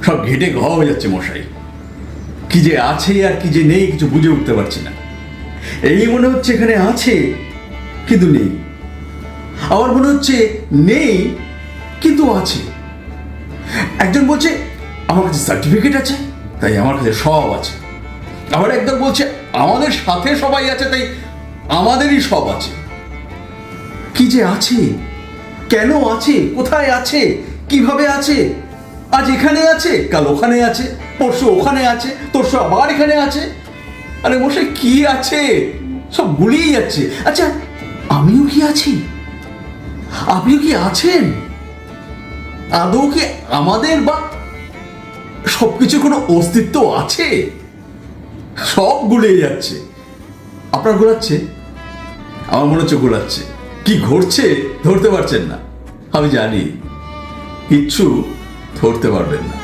সব ঘেটে ঘ হয়ে যাচ্ছে মশাই। কি যে আছে আর কি যে নেই কিছু বুঝে উঠতে পারছি না। এই মনে হচ্ছে এখানে আছে কিন্তু নেই, আবার মনে হচ্ছে নেই কিন্তু আছে। একজন বলছে আমার কাছে সার্টিফিকেট আছে তাই আমার কাছে সব আছে, আবার একদল বলছে আমাদের সাথে সবাই আছে তাই আমাদেরই সব আছে। কি যে আছে, কেন আছে, কোথায় আছে, কিভাবে আছে? আজ এখানে আছে, কাল ওখানে আছে, পরশু ওখানে আছে, তরশু আবার এখানে আছে। আরে মশাই কি আছে? সব গুলিয়ে যাচ্ছে। আচ্ছা আমিও কি আছি? আপনিও কি আছেন? আদৌ কি আমাদের বা সবকিছু কোনো অস্তিত্ব আছে? সব গুলিয়ে যাচ্ছে। আপনার গোলাচ্ছে? আমার মনে হচ্ছে গোলাচ্ছে। কি ঘটছে ধরতে পারছেন না। আমি জানি কিচ্ছু ধরতে পারবেন না।